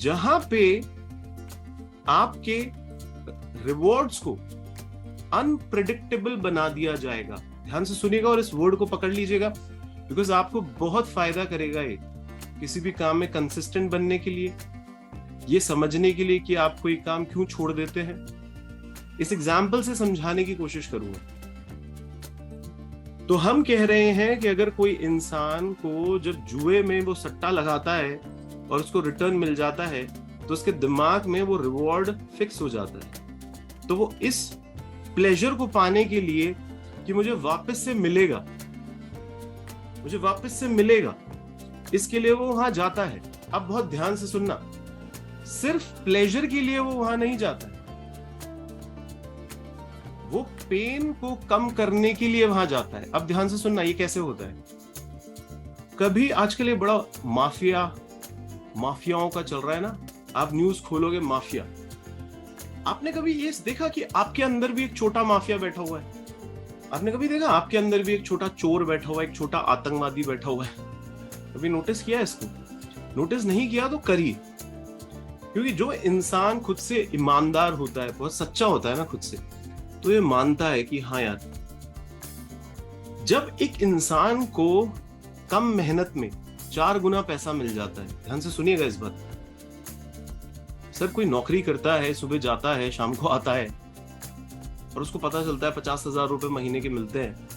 जहां पे आपके रिवॉर्ड्स को अनप्रेडिक्टेबल बना दिया जाएगा। ध्यान से सुनिएगा और इस वर्ड को पकड़ लीजिएगा, बिकॉज आपको बहुत फायदा करेगा ये किसी भी काम में कंसिस्टेंट बनने के लिए, ये समझने के लिए कि आप कोई काम क्यों छोड़ देते हैं। इस एग्जाम्पल से समझाने की कोशिश करूंगा। तो हम कह रहे हैं कि अगर कोई इंसान को जब जुए में वो सट्टा लगाता है और उसको रिटर्न मिल जाता है तो उसके दिमाग में वो रिवॉर्ड फिक्स हो जाता है। तो वो इस प्लेजर को पाने के लिए कि मुझे वापस से मिलेगा, मुझे वापस से मिलेगा, इसके लिए वो वहां जाता है। अब बहुत ध्यान से सुनना, सिर्फ प्लेजर के लिए वो वहां नहीं जाता है, वो पेन को कम करने के लिए वहां जाता है। अब ध्यान से सुनना, ये कैसे होता है। कभी आजकल ये बड़ा माफियाओं का चल रहा है ना, आप न्यूज खोलोगे माफिया। आपने कभी ये देखा कि आपके अंदर भी एक छोटा माफिया बैठा हुआ है? आपने कभी देखा आपके अंदर भी एक छोटा चोर बैठा हुआ है, एक छोटा आतंकवादी बैठा हुआ है? कभी नोटिस किया इसको? नोटिस नहीं किया तो करिए, क्योंकि जो इंसान खुद से ईमानदार होता है, बहुत सच्चा होता है ना खुद से, तो ये मानता है कि हाँ यार, जब एक इंसान को कम मेहनत में 4 गुना पैसा मिल जाता है। ध्यान से सुनिएगा इस बात। सर कोई नौकरी करता है, सुबह जाता है, शाम को आता है और उसको पता चलता है 50,000 रुपए महीने के मिलते हैं।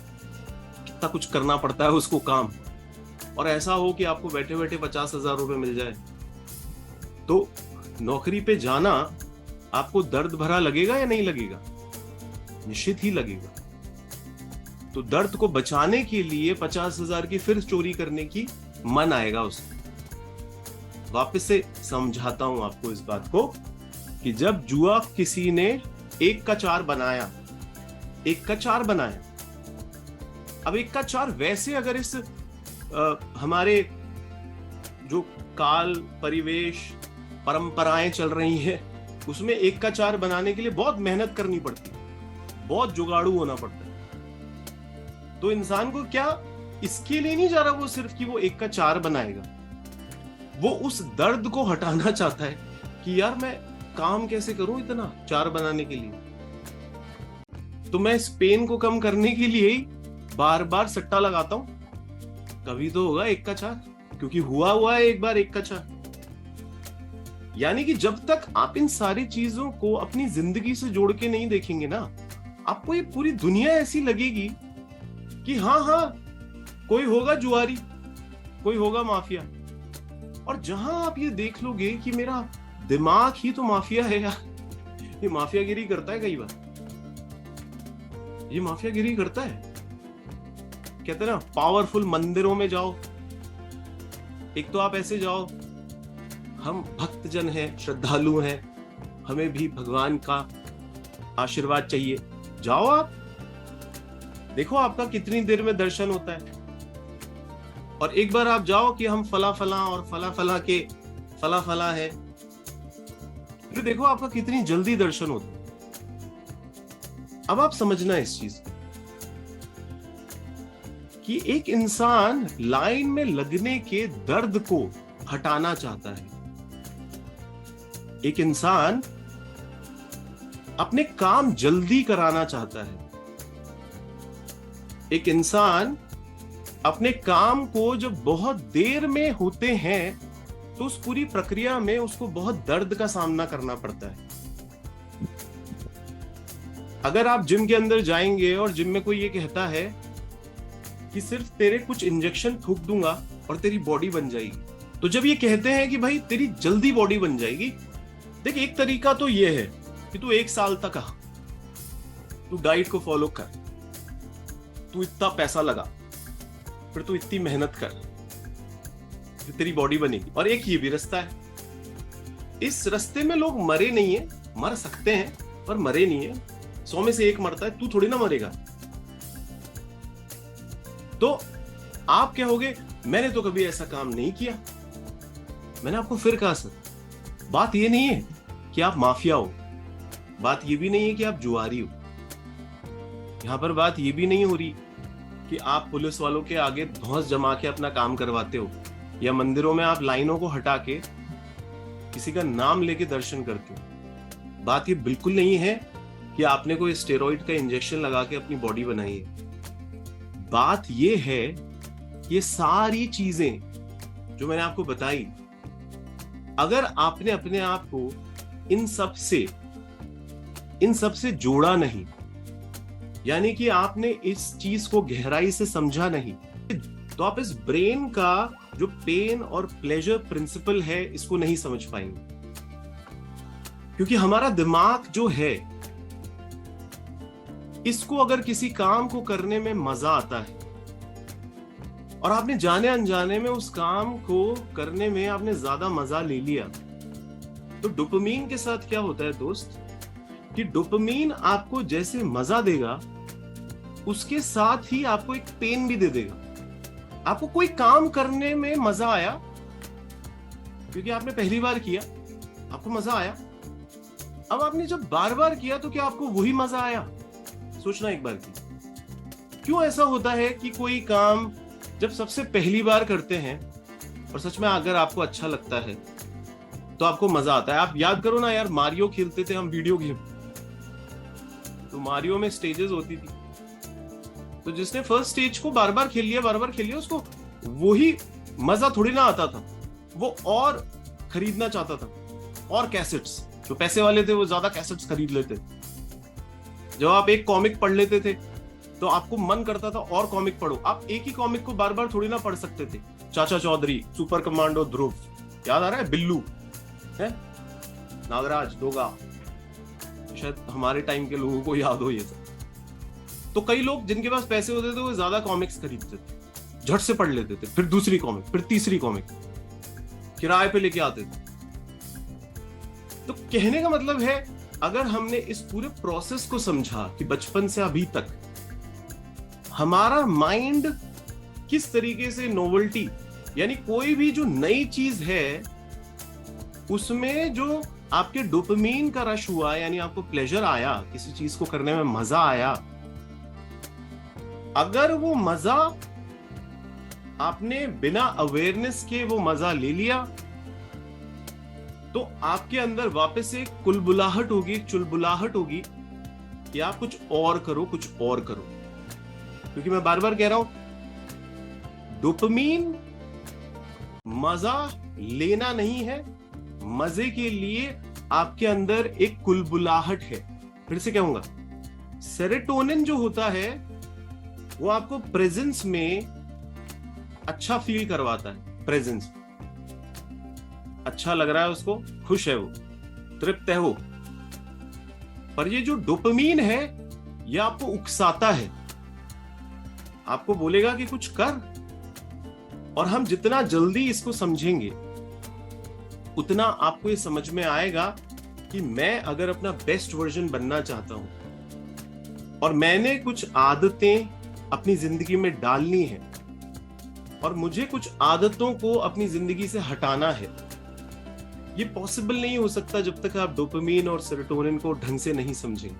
कितना कुछ करना पड़ता है उसको काम, और ऐसा हो कि आपको बैठे बैठे 50,000 रुपए मिल जाए, तो नौकरी पे जाना आपको दर्द भरा लगेगा या नहीं लगेगा? निश्चित ही लगेगा। तो दर्द को बचाने के लिए 50,000 की फिर चोरी करने की मन आएगा उसको। वापस से समझाता हूं आपको इस बात को कि जब जुआ किसी ने 1 का 4 बनाया, 1 का 4 बनाया, अब 1 का 4 वैसे अगर इस हमारे जो काल, परिवेश, परंपराएं चल रही हैं, उसमें 1 का 4 बनाने के लिए बहुत मेहनत करनी पड़ती है, बहुत जुगाड़ू होना पड़ता है। तो इंसान को क्या इसके लिए नहीं जा रहा वो सिर्फ कि वो 1 का 4 बनाएगा, वो उस दर्द को हटाना चाहता है कि यार मैं काम कैसे करूं इतना 4 बनाने के लिए। तो मैं इस पेन को कम करने के लिए ही बार बार सट्टा लगाता हूं, कभी तो होगा 1 का 4, क्योंकि हुआ है एक बार 1 का 4। यानी कि जब तक आप इन सारी चीजों को अपनी जिंदगी से जोड़ के नहीं देखेंगे ना, आपको ये पूरी दुनिया ऐसी लगेगी कि हाँ कोई होगा जुआरी, कोई होगा माफिया। और जहां आप ये देख लोगे कि मेरा दिमाग ही तो माफिया है यार, ये माफियागिरी करता है, कई बार ये माफियागिरी करता है। कहते हैं ना, पावरफुल मंदिरों में जाओ, एक तो आप ऐसे जाओ, हम भक्तजन हैं, श्रद्धालु हैं, हमें भी भगवान का आशीर्वाद चाहिए, जाओ आप देखो आपका कितनी देर में दर्शन होता है। और एक बार आप जाओ कि हम फला फला और फला फला के फला फला है, फिर देखो आपका कितनी जल्दी दर्शन होता है। अब आप समझना इस चीज कि एक इंसान लाइन में लगने के दर्द को हटाना चाहता है, एक इंसान अपने काम जल्दी कराना चाहता है, एक इंसान अपने काम को जब बहुत देर में होते हैं तो उस पूरी प्रक्रिया में उसको बहुत दर्द का सामना करना पड़ता है। अगर आप जिम के अंदर जाएंगे और जिम में कोई ये कहता है कि सिर्फ तेरे कुछ इंजेक्शन फूंक दूंगा और तेरी बॉडी बन जाएगी, तो जब ये कहते हैं कि भाई तेरी जल्दी बॉडी बन जाएगी, देख एक तरीका तो ये है कि तू 1 साल तक तू डाइट को फॉलो कर, तू इतना पैसा लगा, फिर तू इतनी मेहनत कर, फिर तेरी बॉडी बनेगी। और एक ये भी रास्ता है, इस रास्ते में लोग मरे नहीं है, मर सकते हैं पर मरे नहीं है, 100 में से 1 मरता है, तू थोड़ी ना मरेगा। तो आप कहोगे मैंने तो कभी ऐसा काम नहीं किया। मैंने आपको फिर कहा सर, बात ये नहीं है कि आप माफिया हो, बात ये भी नहीं है कि आप जुआरी हो, यहां पर बात ये भी नहीं हो रही कि आप पुलिस वालों के आगे धौंस जमा के अपना काम करवाते हो, या मंदिरों में आप लाइनों को हटा के किसी का नाम लेके दर्शन करते हो। बात ये बिल्कुल नहीं है कि आपने कोई स्टेरॉइड का इंजेक्शन लगा के अपनी बॉडी बनाई है। बात ये है, ये सारी चीजें जो मैंने आपको बताई, अगर आपने अपने आप को इन सब से जोड़ा नहीं, यानी कि आपने इस चीज को गहराई से समझा नहीं, तो आप इस ब्रेन का जो पेन और प्लेजर प्रिंसिपल है इसको नहीं समझ पाएंगे। क्योंकि हमारा दिमाग जो है, इसको अगर किसी काम को करने में मजा आता है और आपने जाने अनजाने में उस काम को करने में आपने ज्यादा मजा ले लिया, तो डोपामीन के साथ क्या होता है दोस्त, कि डोपामीन आपको जैसे मजा देगा उसके साथ ही आपको एक पेन भी दे देगा। आपको कोई काम करने में मजा आया क्योंकि आपने पहली बार किया, आपको मजा आया। अब आपने जब बार बार किया तो क्या आपको वही मजा आया? सोचना एक बार की। क्यों ऐसा होता है कि कोई काम जब सबसे पहली बार करते हैं और सच में अगर आपको अच्छा लगता है तो आपको मजा आता है। आप याद करो ना यार, मारियो खेलते थे हम वीडियो गेम, तो मारियो में स्टेजेस होती थी, तो जिसने फर्स्ट स्टेज को बार बार खेल लिया उसको वही मजा थोड़ी ना आता था, वो और खरीदना चाहता था, और कैसेट्स। जो पैसे वाले थे वो ज्यादा कैसेट्स खरीद लेते। जब आप एक कॉमिक पढ़ लेते थे तो आपको मन करता था और कॉमिक पढ़ो। आप एक ही कॉमिक को बार बार थोड़ी ना पढ़ सकते थे। चाचा चौधरी, सुपर कमांडो ध्रुव, याद आ रहा है? बिल्लू है, नागराज, दोगा, शायद हमारे टाइम के लोगों को याद हो ये सब। तो कई लोग जिनके पास पैसे होते थे वो ज्यादा कॉमिक्स खरीदते थे, झट से पढ़ लेते थे, फिर दूसरी कॉमिक, फिर तीसरी कॉमिक किराए पे लेके आते थे। तो कहने का मतलब है, अगर हमने इस पूरे प्रोसेस को समझा कि बचपन से अभी तक हमारा माइंड किस तरीके से नोवेल्टी, यानी कोई भी जो नई चीज है उसमें जो आपके डोपामीन का रश हुआ, यानी आपको प्लेजर आया, किसी चीज को करने में मजा आया, अगर वो मजा आपने बिना अवेयरनेस के वो मजा ले लिया, तो आपके अंदर वापस से कुलबुलाहट होगी, चुलबुलाहट होगी कि आप कुछ और करो, कुछ और करो। क्योंकि मैं बार बार कह रहा हूं, डोपामीन मजा लेना नहीं है, मजे के लिए आपके अंदर एक कुलबुलाहट है। फिर से कहूंगा, सेरोटोनिन जो होता है वो आपको प्रेजेंस में अच्छा फील करवाता है। प्रेजेंस अच्छा लग रहा है उसको, खुश है वो, तृप्त है वो। पर ये जो डोपामीन है ये आपको उकसाता है, आपको बोलेगा कि कुछ कर। और हम जितना जल्दी इसको समझेंगे उतना आपको ये समझ में आएगा कि मैं अगर अपना बेस्ट वर्जन बनना चाहता हूं और मैंने कुछ आदतें अपनी जिंदगी में डालनी है और मुझे कुछ आदतों को अपनी जिंदगी से हटाना है, ये पॉसिबल नहीं हो सकता जब तक आप डोपामीन और सेरोटोनिन को ढंग से नहीं समझेंगे।